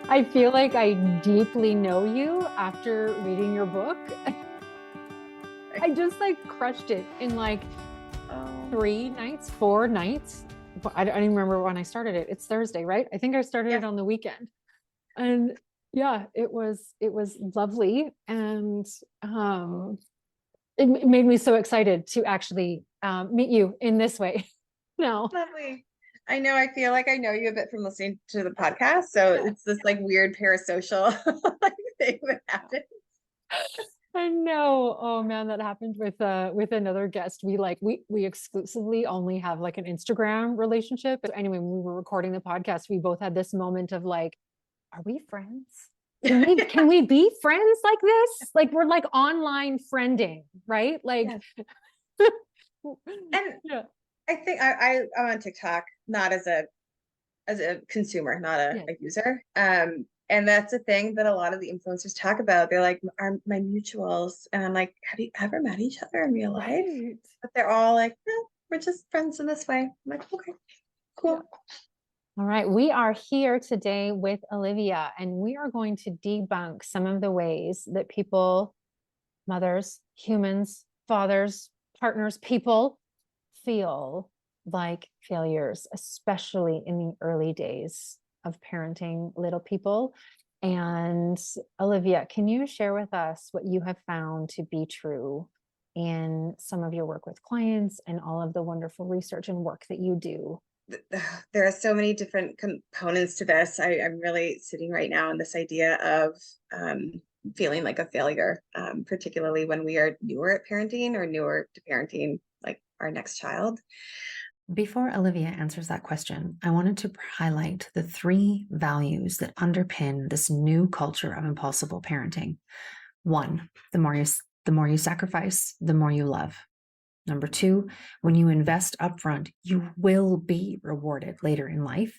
I feel like I deeply know you after reading your book. I just like crushed it in like Oh, 3 nights, 4 nights. I don't even remember when I started it. It's Thursday, right? I think I started it yes. on the weekend. And yeah, it was lovely. And it made me so excited to actually meet you in this way now. Lovely. I know I feel like I know you a bit from listening to the podcast. So Yeah. it's this like weird parasocial like thing that happens. I know. Oh man, that happened with another guest. We exclusively only have like an Instagram relationship. But anyway, when we were recording the podcast, we both had this moment of like, are we friends? Can we be friends like this? Like we're like online friending, right? Like Yes. And yeah. I think I'm on TikTok, not as a consumer, not Yeah. a user. And that's a thing that a lot of the influencers talk about. They're like, are my mutuals. And I'm like, have you ever met each other in real life? Right. But they're all like, no, we're just friends in this way. I'm like, okay, Yeah. cool. All right, we are here today with Olivia, and we are going to debunk some of the ways that people, mothers, humans, fathers, partners, people feel like failures, especially in the early days of parenting little people. And Olivia, can you share with us what you have found to be true in some of your work with clients and all of the wonderful research and work that you do? There are so many different components to this. I'm really sitting right now in this idea of feeling like a failure, particularly when we are newer at parenting or newer to parenting like our next child. Before Olivia answers that question, I wanted to highlight the 3 values that underpin this new culture of impulsible parenting. 1, the more you sacrifice, the more you love. Number 2, when you invest upfront, you will be rewarded later in life,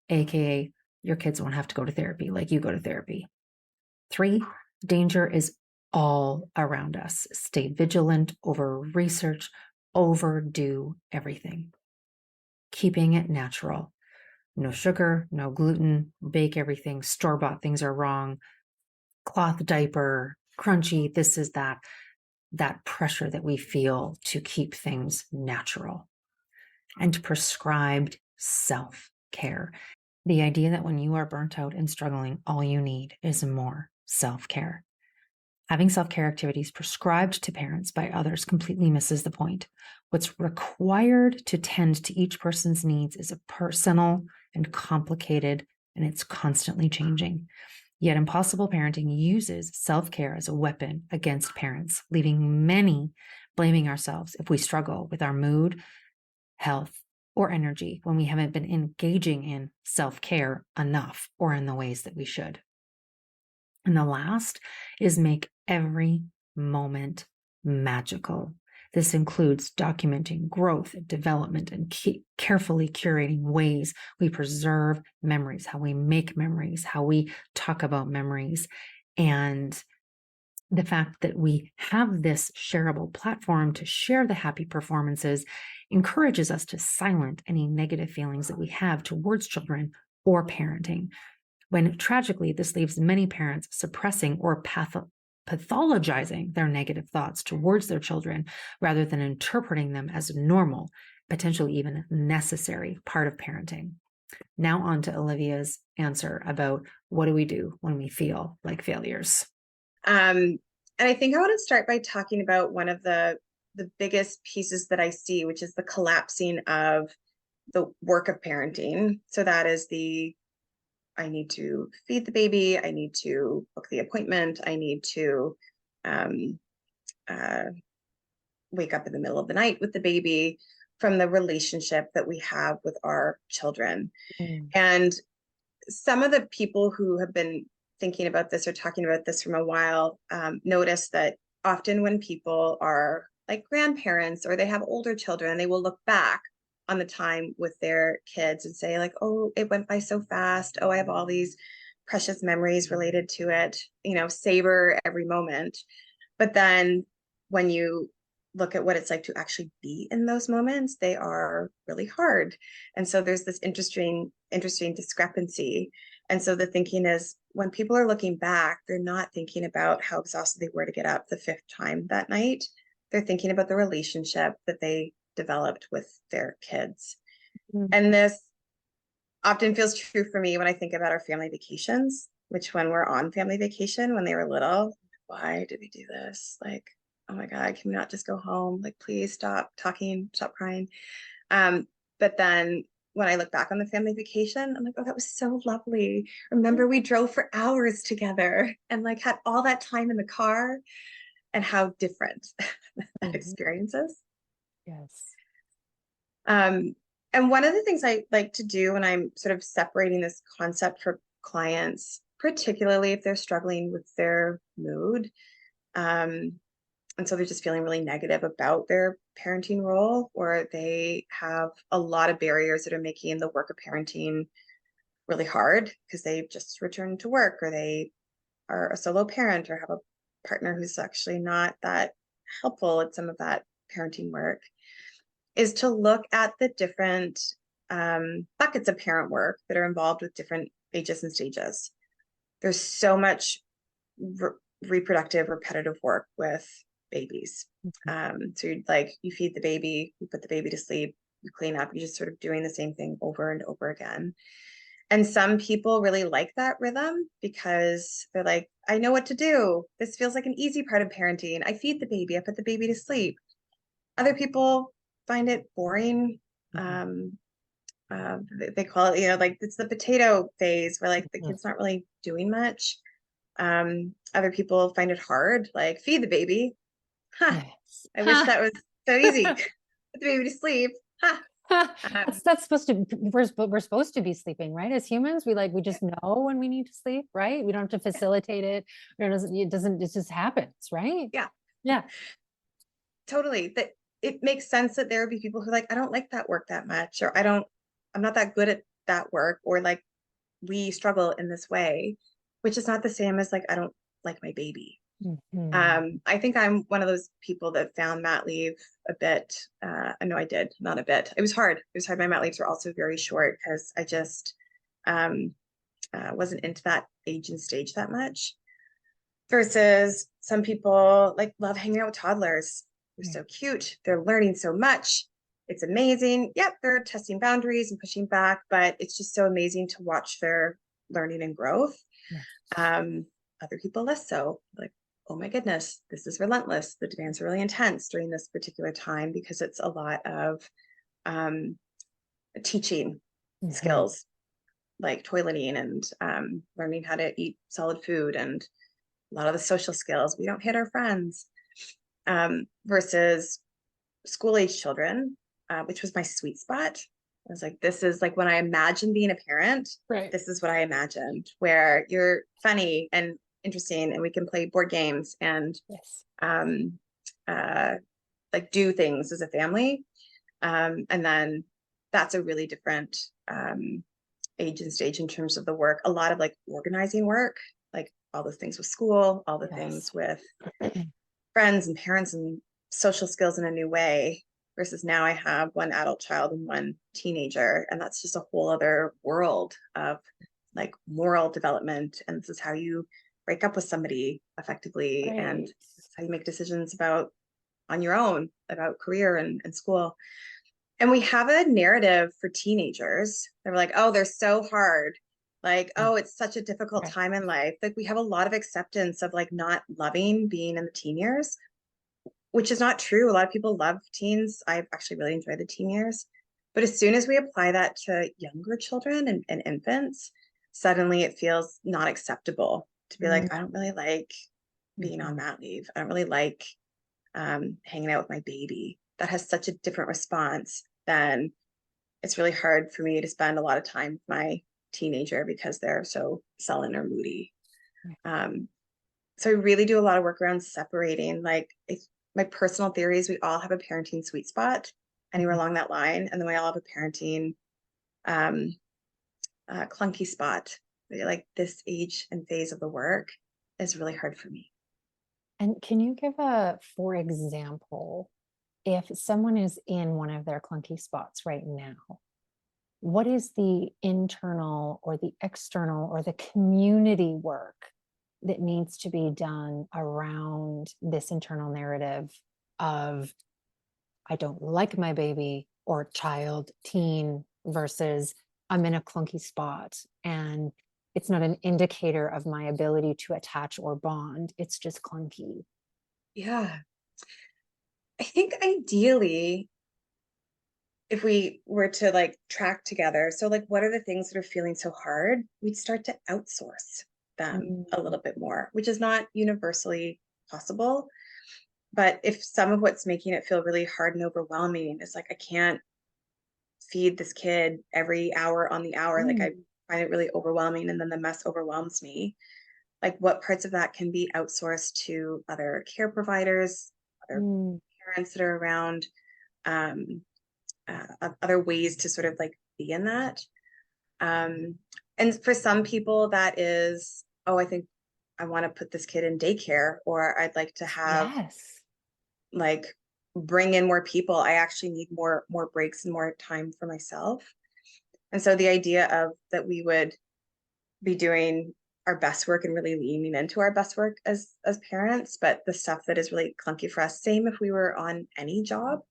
aka your kids won't have to go to therapy like you go to therapy. 3, danger is all around us. Stay vigilant, over research, overdo everything. Keeping it natural. No sugar, no gluten, bake everything, store-bought things are wrong, cloth diaper, crunchy, this is that pressure that we feel to keep things natural. And prescribed self-care. The idea that when you are burnt out and struggling, all you need is more self-care. Having self-care activities prescribed to parents by others completely misses the point. What's required to tend to each person's needs is a personal and complicated, and it's constantly changing. Yet impossible parenting uses self-care as a weapon against parents, leaving many blaming ourselves if we struggle with our mood, health, or energy when we haven't been engaging in self-care enough or in the ways that we should. And the last is make every moment magical. This includes documenting growth, development, and carefully curating ways we preserve memories, how we make memories, how we talk about memories. And the fact that we have this shareable platform to share the happy performances encourages us to silence any negative feelings that we have towards children or parenting, when tragically this leaves many parents suppressing or pathologizing their negative thoughts towards their children rather than interpreting them as a normal, potentially even necessary part of parenting. Now on to Olivia's answer about what do we do when we feel like failures. And I think I want to start by talking about one of the biggest pieces that I see, which is the collapsing of the work of parenting. So that is the I need to feed the baby, I need to book the appointment, I need to um, uh, wake up in the middle of the night with the baby, from the relationship that we have with our children. Mm. And some of the people who have been thinking about this or talking about this from a while notice that often when people are like grandparents or they have older children, they will look back on the time with their kids and say like, oh, it went by so fast. Oh, I have all these precious memories related to it, savor every moment. But then when you look at what it's like to actually be in those moments, they are really hard. And so there's this interesting discrepancy. And so the thinking is, when people are looking back, they're not thinking about how exhausted they were to get up the fifth time that night. They're thinking about the relationship that they developed with their kids. Mm. And this often feels true for me when I think about our family vacations, which when we're on family vacation, when they were little, why did we do this? Like, oh my God, can we not just go home? Like, please stop talking, stop crying. But then when I look back on the family vacation, I'm like, oh, that was so lovely. Remember, we drove for hours together and like had all that time in the car, and how different that experience is. Yes. And one of the things I like to do when I'm sort of separating this concept for clients, particularly if they're struggling with their mood, and so they're just feeling really negative about their parenting role, or they have a lot of barriers that are making the work of parenting really hard because they've just returned to work, or they are a solo parent, or have a partner who's actually not that helpful at some of that parenting work, is to look at the different buckets of parent work that are involved with different ages and stages. There's so much reproductive, repetitive work with babies. So you feed the baby, you put the baby to sleep, you clean up, you're just sort of doing the same thing over and over again. And some people really like that rhythm because they're like, I know what to do. This feels like an easy part of parenting. I feed the baby, I put the baby to sleep. Other people find it boring. They call it, like it's the potato phase where like the kid's not really doing much. Other people find it hard, like feed the baby. Huh. Yes. I wish that was so easy. Put the baby to sleep. Huh. That's supposed to, we're supposed to be sleeping, right? As humans, we just know when we need to sleep, right? We don't have to facilitate it. It just happens, right? Yeah. Yeah. Totally. That it makes sense that there would be people who are like, I don't like that work that much, or I'm not that good at that work, or like we struggle in this way, which is not the same as like, I don't like my baby. I think I'm one of those people that found mat leave a bit. No, I did not a bit. It was hard. It was hard. My mat leaves were also very short because I just wasn't into that age and stage that much. Versus some people like love hanging out with toddlers. They're so cute. They're learning so much. It's amazing. Yep, they're testing boundaries and pushing back, but it's just so amazing to watch their learning and growth. Other people less so. Like, oh my goodness, this is relentless. The demands are really intense during this particular time because it's a lot of teaching skills, like toileting and learning how to eat solid food, and a lot of the social skills. We don't hit our friends. Versus school age children, which was my sweet spot. I was like, this is like when I imagined being a parent, Right. this is what I imagined, where you're funny and interesting and we can play board games and like do things as a family. And then that's a really different age and stage in terms of the work. A lot of like organizing work, like all the things with school, all the things with friends and parents and social skills in a new way, versus now I have one adult child and one teenager, and that's just a whole other world of like moral development, and this is how you break up with somebody effectively, and how you make decisions about on your own about career and school. And we have a narrative for teenagers. They're like, oh, they're so hard. Like, oh, it's such a difficult time in life. Like we have a lot of acceptance of like not loving being in the teen years, which is not true. A lot of people love teens. I actually really enjoy the teen years. But as soon as we apply that to younger children and infants, suddenly it feels not acceptable to be like, I don't really like being on mat leave. I don't really like hanging out with my baby. That has such a different response than it's really hard for me to spend a lot of time with my teenager because they're so sullen or moody. So I really do a lot of work around separating, like my personal theory is we all have a parenting sweet spot anywhere along that line. And then we all have a parenting clunky spot. Like this age and phase of the work is really hard for me. And can you give a, for example, if someone is in one of their clunky spots right now, what is the internal or the external or the community work that needs to be done around this internal narrative of, I don't like my baby or child, teen, versus I'm in a clunky spot and it's not an indicator of my ability to attach or bond. It's just clunky. Yeah. I think ideally, if we were to like track together, so like what are the things that are feeling so hard, we'd start to outsource them Mm, a little bit more, which is not universally possible. But if some of what's making it feel really hard and overwhelming is like, I can't feed this kid every hour on the hour, like I mm, find it really overwhelming and then the mess overwhelms me. Like what parts of that can be outsourced to other care providers, other mm. parents that are around, um, other ways to sort of like be in that. Um, and for some people, that is, oh, I think I want to put this kid in daycare, or I'd like to have Yes. like bring in more people. I actually need more breaks and more time for myself. And so the idea of that we would be doing our best work and really leaning into our best work as parents, but the stuff that is really clunky for us, same if we were on any job,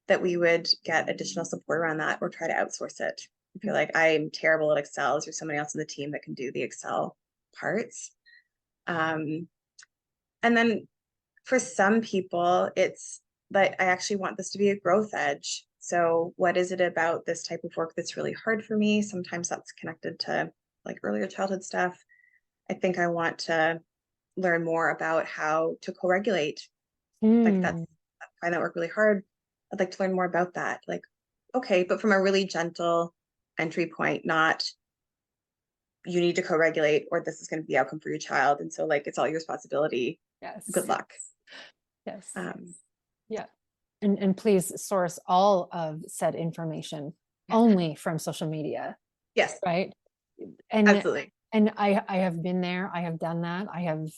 that we would get additional support around that or try to outsource it. I feel like I'm terrible at Excel. Is there somebody else in the team that can do the Excel parts? Um, and then for some people, it's like, I actually want this to be a growth edge. So what is it about this type of work that's really hard for me? Sometimes that's connected to like earlier childhood stuff. I think I want to learn more about how to co-regulate. Like Mm, I find that work really hard. I'd like to learn more about that. Like, okay, but from a really gentle entry point, not you need to co-regulate or this is going to be the outcome for your child. And so like, it's all your responsibility. Good yes. luck. Yes. Um, Yeah. And please source all of said information only from social media, yes, right? And absolutely. and I have been there, I have done that. I have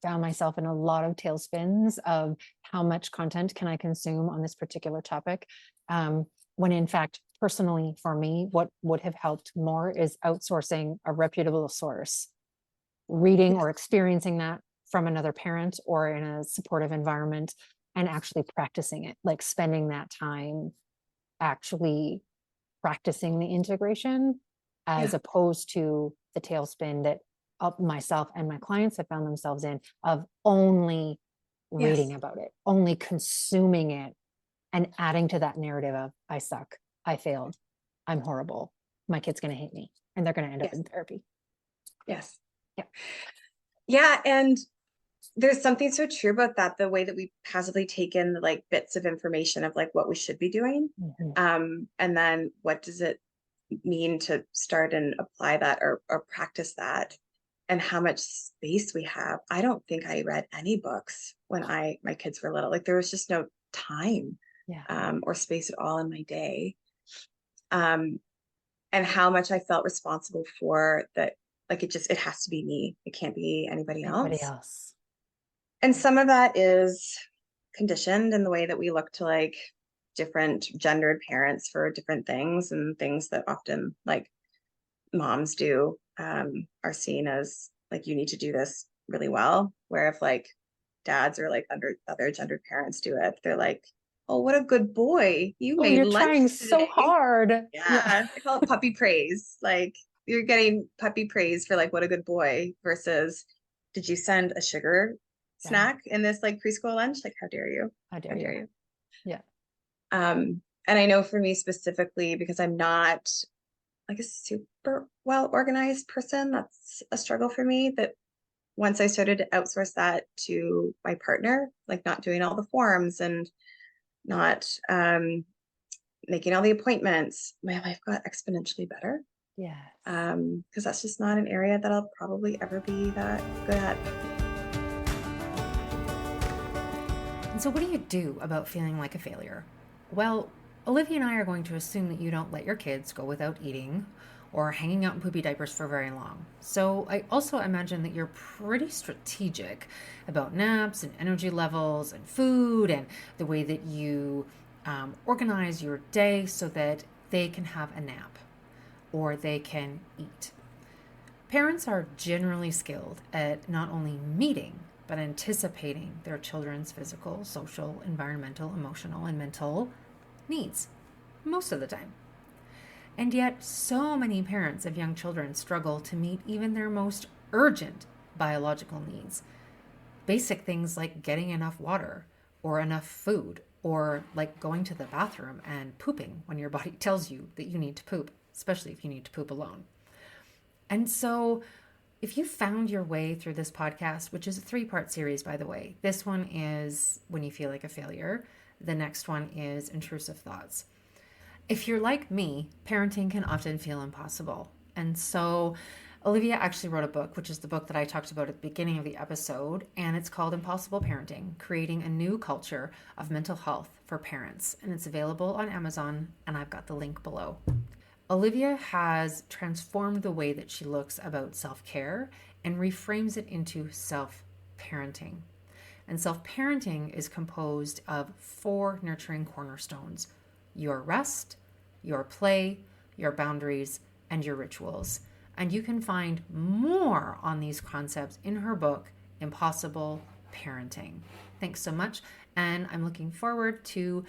found myself in a lot of tailspins of how much content can I consume on this particular topic. When in fact, personally for me, what would have helped more is outsourcing a reputable source, reading Yes, or experiencing that from another parent or in a supportive environment, and actually practicing it, like spending that time actually practicing the integration, as yeah, opposed to the tailspin that myself and my clients have found themselves in, of only reading yes, about it, only consuming it, and adding to that narrative of I suck, I failed, I'm horrible, my kid's going to hate me, and they're going to end up yes, in therapy. yes. Yeah. Yeah, and there's something so true about that, the way that we passively take in like bits of information of like what we should be doing. Mhm. And then what does it mean to start and apply that or practice that, and how much space we have. I don't think I read any books when my kids were little. Like there was just no time Yeah. or space at all in my day. Um, and how much I felt responsible for that. Like it has to be me. It can't be anybody Anybody else. else? And some of that is conditioned in the way that we look to like different gendered parents for different things, and things that often like moms do are seen as like you need to do this really well, where if like dads or like under other gendered parents do it, they're like, oh, what a good boy, you Oh, made you're lunch trying so today. hard. Yeah. Yeah, I call it puppy praise. Like you're getting puppy praise for like what a good boy, versus did you send a sugar Right. snack in this like preschool lunch? Like how dare you? How How dare dare you? you? Yeah. And I know for me specifically, because I'm not like a super well organized person, that's a struggle for me. That once I started to outsource that to my partner, like not doing all the forms and not making all the appointments, my life got exponentially better. Yes. Because that's just not an area that I'll probably ever be that good at. And so, what do you do about feeling like a failure? Well, Olivia and I are going to assume that you don't let your kids go without eating, or hanging out in poopy diapers for very long. So I also imagine that you're pretty strategic about naps and energy levels and food and the way that you organize your day so that they can have a nap or they can eat. Parents are generally skilled at not only meeting, but anticipating their children's physical, social, environmental, emotional, and mental needs most of the time. And yet, so many parents of young children struggle to meet even their most urgent biological needs. Basic things like getting enough water or enough food, or like going to the bathroom and pooping when your body tells you that you need to poop, especially if you need to poop alone. And so, if you found your way through this podcast, which is a 3-part series, by the way, this one is When You Feel Like a Failure. The next one is Intrusive Thoughts. If you're like me, parenting can often feel impossible. And so Olivia actually wrote a book, which is the book that I talked about at the beginning of the episode, and it's called Impossible Parenting, Creating a New Culture of Mental Health for Parents. And it's available on Amazon, and I've got the link below. Olivia has transformed the way that she looks about self-care and reframes it into self-parenting. And self-parenting is composed of 4 nurturing cornerstones: your rest, your play, your boundaries, and your rituals. And you can find more on these concepts in her book, Impossible Parenting. Thanks so much. And I'm looking forward to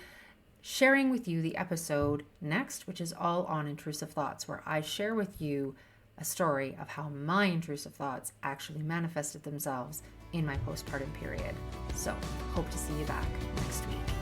sharing with you the episode next, which is all on intrusive thoughts, where I share with you a story of how my intrusive thoughts actually manifested themselves in my postpartum period. So hope to see you back next week.